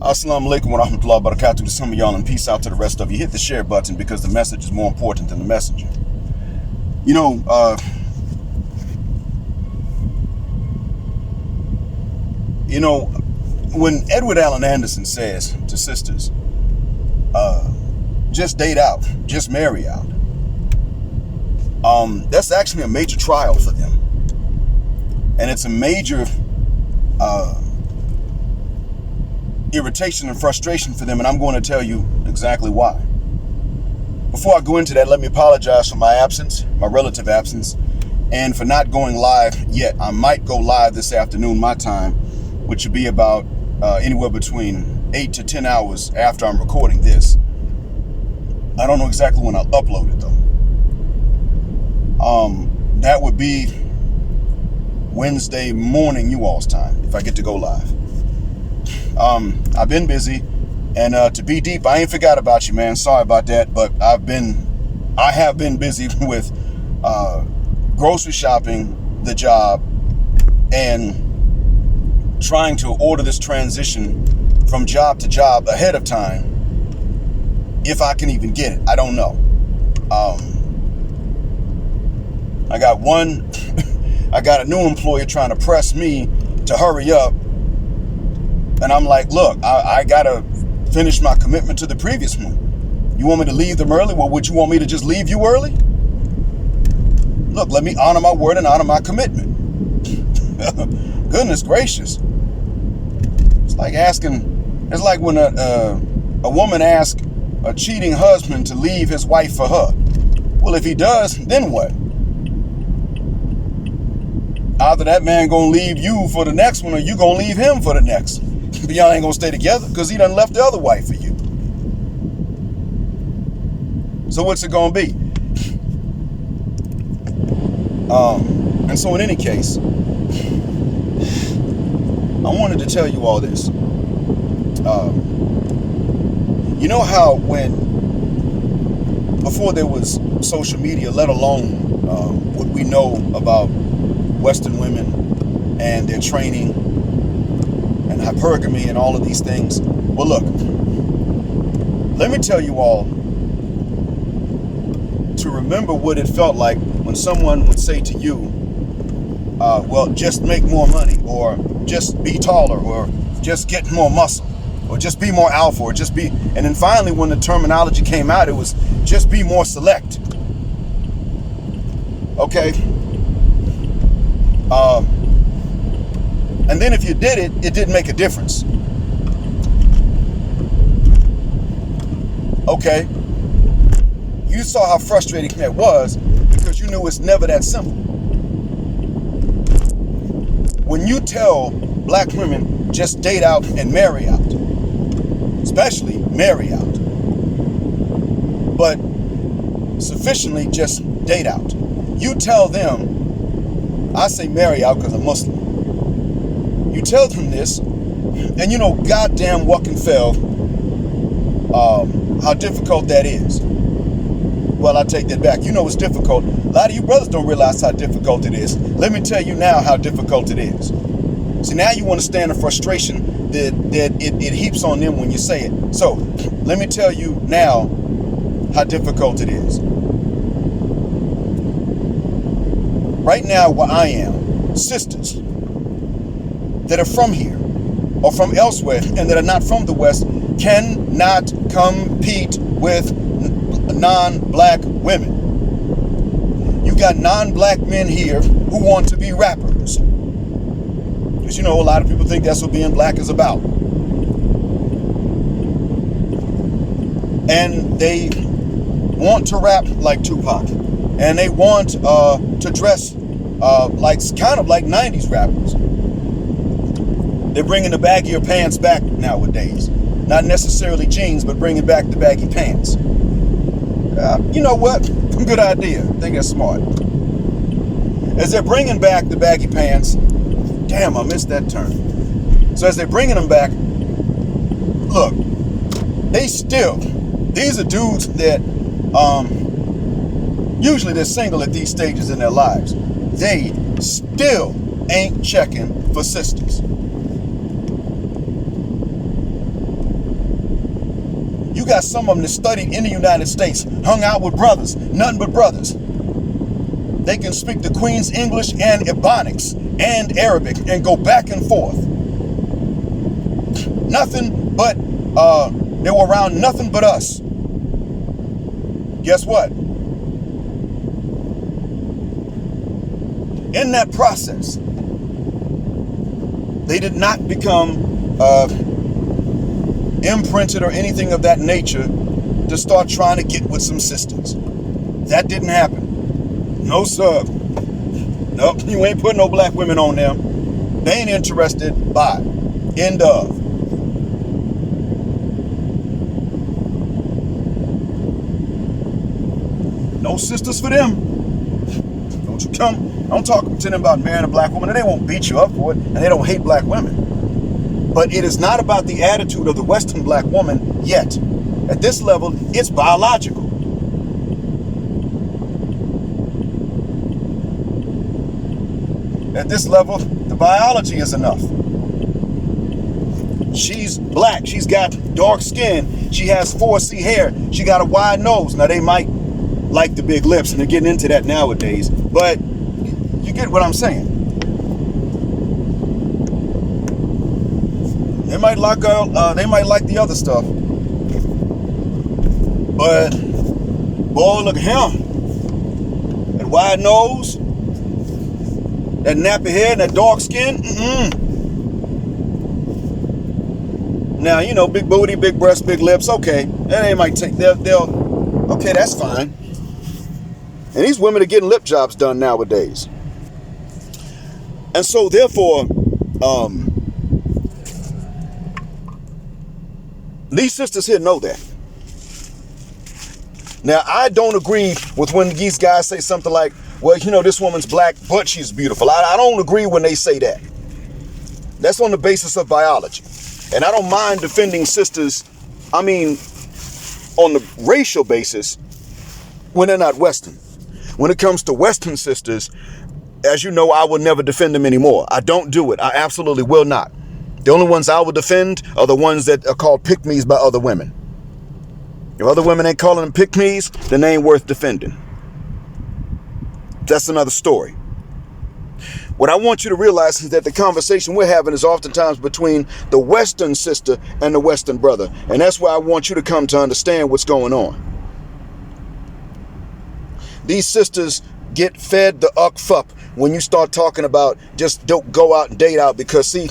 Assalamu alaikum wa rahmatullahi wa barakatuh to some of y'all, and peace out to the rest of you. Hit the share button because the message is more important than the messenger. You know, when Edward Allen Anderson says to sisters, just date out, just marry out, that's actually a major trial for them. And it's a major irritation and frustration for them, and I'm going to tell you exactly why. Before I go into that, let me apologize for my absence, my relative absence, and for not going live yet. I might go live this afternoon, my time, which would be about anywhere between 8 to 10 hours after I'm recording this. I don't know exactly when I'll upload it, though. That would be Wednesday morning, you all's time, if I get to go live. I've been busy, and to be deep, I ain't forgot about you, man. Sorry about that, but I have been busy with grocery shopping, the job, and trying to order this transition from job to job ahead of time, if I can even get it. I don't know. I got a new employer trying to press me to hurry up. And I'm like, look, I got to finish my commitment to the previous one. You want me to leave them early? Well, would you want me to just leave you early? Look, let me honor my word and honor my commitment. Goodness gracious. It's like when a woman asks a cheating husband to leave his wife for her. Well, if he does, then what? Either that man gonna leave you for the next one, or you gonna leave him for the next. But y'all ain't gonna stay together because he done left the other wife for you. So what's it gonna be? And so in any case, I wanted to tell you all this. You know how before there was social media, let alone what we know about Western women and their training and hypergamy and all of these things. Well, look, let me tell you all to remember what it felt like when someone would say to you, well, just make more money, or just be taller, or just get more muscle, or just be more alpha, or just be, and then finally when the terminology came out, it was just be more select. Okay? And then if you did it, it didn't make a difference. Okay? You saw how frustrating that was because you knew it's never that simple. When you tell black women just date out and marry out, especially marry out, but sufficiently just date out, you tell them, I say marry out because I'm Muslim. You tell them this, and you know goddamn what can fail how difficult that is. Well, I take that back. You know it's difficult. A lot of you brothers don't realize how difficult it is. Let me tell you now how difficult it is. See, now you understand the frustration that it heaps on them when you say it. So, let me tell you now how difficult it is. Right now, where I am, sisters that are from here or from elsewhere and that are not from the West cannot compete with non-black women. You got non-black men here who want to be rappers. Because you know, a lot of people think that's what being black is about. And they want to rap like Tupac. And they want to dress like kind of like 90s rappers. They're bringing the baggier pants back nowadays. Not necessarily jeans, but bringing back the baggy pants. You know what? Good idea. I think that's smart. As they're bringing back the baggy pants, damn, I missed that turn. So as they're bringing them back, look, these are dudes that, usually they're single at these stages in their lives. They still ain't checking for sisters. got some of them that studied in the United States, hung out with brothers, nothing but brothers. They can speak the Queen's English and Ebonics and Arabic and go back and forth. Nothing but, they were around nothing but us. Guess what? In that process, they did not become imprinted or anything of that nature to start trying to get with some sisters. That didn't happen. No, sir. Nope, you ain't putting no black women on them. They ain't interested. Bye. End of. No sisters for them. Don't you come. Don't talk to them about marrying a black woman, and they won't beat you up for it, and they don't hate black women. But it is not about the attitude of the Western black woman yet. At this level, it's biological. At this level, the biology is enough. She's black. She's got dark skin. She has 4C hair. She got a wide nose. Now, they might like the big lips, and they're getting into that nowadays. But you get what I'm saying. They might like the other stuff. But, boy, look at him. That wide nose. That nappy hair and that dark skin. Now, you know, big booty, big breasts, big lips. Okay. And they might take, okay, that's fine. And these women are getting lip jobs done nowadays. And so, therefore, these sisters here know that. Now, I don't agree with when these guys say something like, well, you know, this woman's black, but she's beautiful. I don't agree when they say that. That's on the basis of biology. And I don't mind defending sisters, I mean, on the racial basis, when they're not Western. When it comes to Western sisters, as you know, I will never defend them anymore. I don't do it. I absolutely will not. The only ones I will defend are the ones that are called pick-me's by other women. If other women ain't calling them pick-me's, then they ain't worth defending. That's another story. What I want you to realize is that the conversation we're having is oftentimes between the Western sister and the Western brother. And that's why I want you to come to understand what's going on. These sisters get fed the uck fup when you start talking about just don't go out and date out, because, see,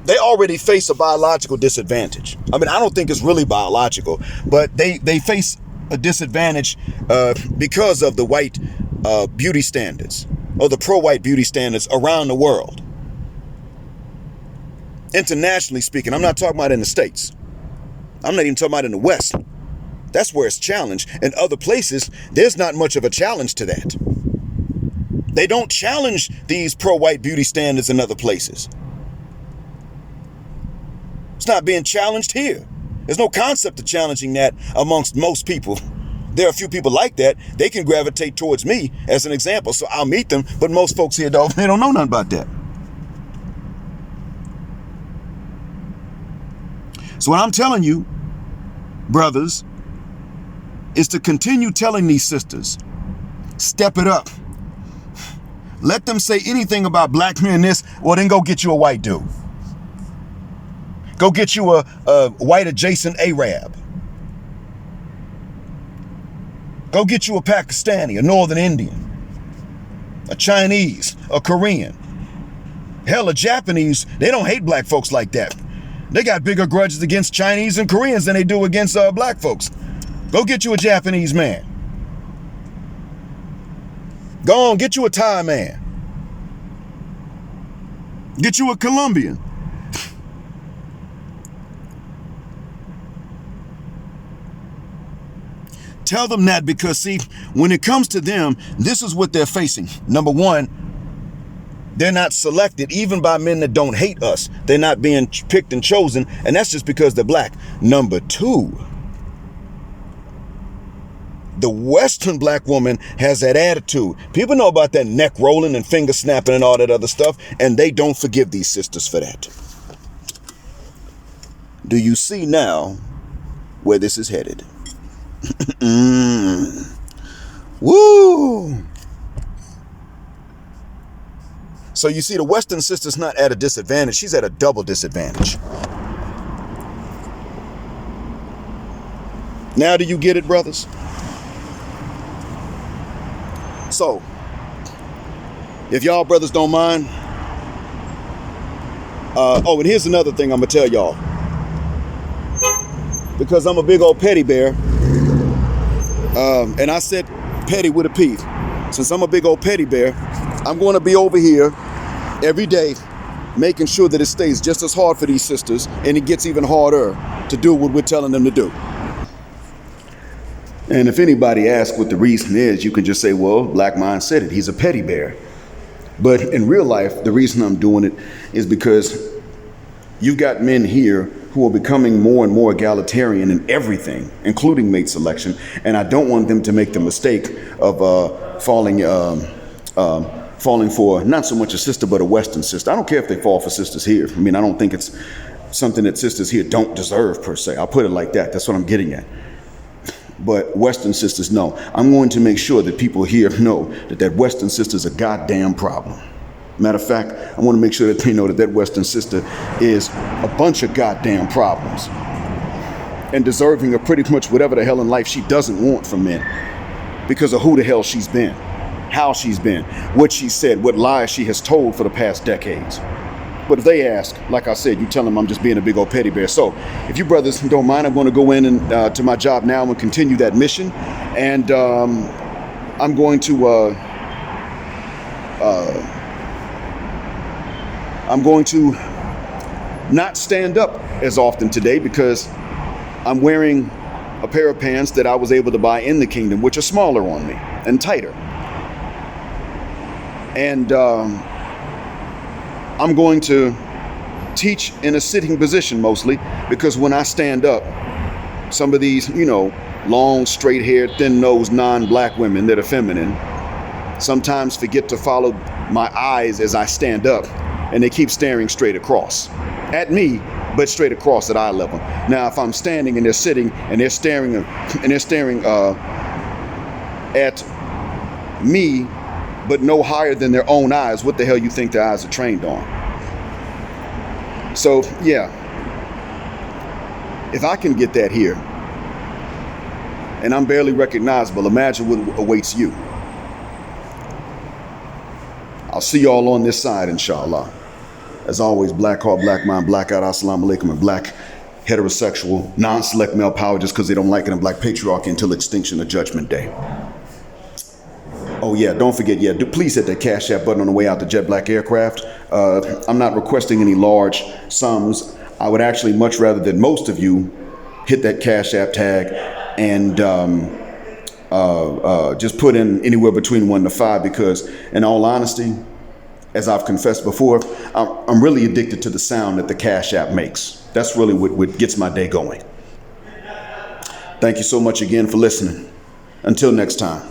they already face a biological disadvantage. I mean, I don't think it's really biological, but they face a disadvantage because of the white beauty standards, or the pro-white beauty standards around the world. Internationally speaking, I'm not talking about in the States. I'm not even talking about in the West. That's where it's challenged. In other places, there's not much of a challenge to that. They don't challenge these pro-white beauty standards in other places. It's not being challenged here. There's no concept of challenging that amongst most people. There are a few people like that. They can gravitate towards me as an example, so I'll meet them. But most folks here, though, they don't know nothing about that. So what I'm telling you, brothers, is to continue telling these sisters, step it up. Let them say anything about black men this, well, then go get you a white dude. Go get you a white adjacent Arab. Go get you a Pakistani, a Northern Indian, a Chinese, a Korean. Hell, a Japanese, they don't hate black folks like that. They got bigger grudges against Chinese and Koreans than they do against black folks. Go get you a Japanese man. Go on, get you a Thai man. Get you a Colombian. Tell them that, because, see, when it comes to them, this is what they're facing. Number one, they're not selected even by men that don't hate us. They're not being picked and chosen, and that's just because they're black. Number two, the Western black woman has that attitude. People know about that neck rolling and finger snapping and all that other stuff, and they don't forgive these sisters for that. Do you see now where this is headed? Woo! So you see, the Western sister's not at a disadvantage. She's at a double disadvantage. Now do you get it, brothers? So, if y'all brothers don't mind. Oh, and here's another thing I'm going to tell y'all. Because I'm a big old petty bear. And I said petty with a P. Since I'm a big old petty bear, I'm going to be over here every day making sure that it stays just as hard for these sisters, and it gets even harder to do what we're telling them to do. And if anybody asks what the reason is, you can just say, well, Black Mind said it. He's a petty bear. But in real life, the reason I'm doing it is because you've got men here who are becoming more and more egalitarian in everything, including mate selection. And I don't want them to make the mistake of falling for not so much a sister, but a Western sister. I don't care if they fall for sisters here. I mean, I don't think it's something that sisters here don't deserve per se. I'll put it like that. That's what I'm getting at. But Western sisters, no. I'm going to make sure that people here know that Western sister is a goddamn problem. Matter of fact, I want to make sure that they know that Western sister is a bunch of goddamn problems and deserving of pretty much whatever the hell in life she doesn't want from men because of who the hell she's been, how she's been, what she said, what lies she has told for the past decades. But if they ask, like I said, you tell them I'm just being a big old petty bear. So if you brothers don't mind, I'm going to go in and to my job now and continue that mission. And I'm going to not stand up as often today because I'm wearing a pair of pants that I was able to buy in the kingdom, which are smaller on me and tighter. And I'm going to teach in a sitting position mostly because when I stand up, some of these, long, straight-haired, thin-nosed, non-black women that are feminine sometimes forget to follow my eyes as I stand up, and they keep staring straight across at me, but straight across at eye level. Now, if I'm standing and they're sitting and they're staring at me, but no higher than their own eyes, what the hell you think their eyes are trained on? So, yeah, if I can get that here, and I'm barely recognizable, imagine what awaits you. I'll see y'all on this side, inshallah. As always, Black Heart, Black Mind, Blackout, Assalamu Alaikum, and Black heterosexual, non-select male power just because they don't like it, and Black patriarchy until extinction of Judgment Day. Oh yeah, don't forget, please hit that Cash App button on the way out the Jet Black aircraft. I'm not requesting any large sums. I would actually much rather that most of you hit that Cash App tag and just put in anywhere between 1 to 5 because, in all honesty, as I've confessed before, I'm really addicted to the sound that the Cash App makes. That's really what gets my day going. Thank you so much again for listening. Until next time.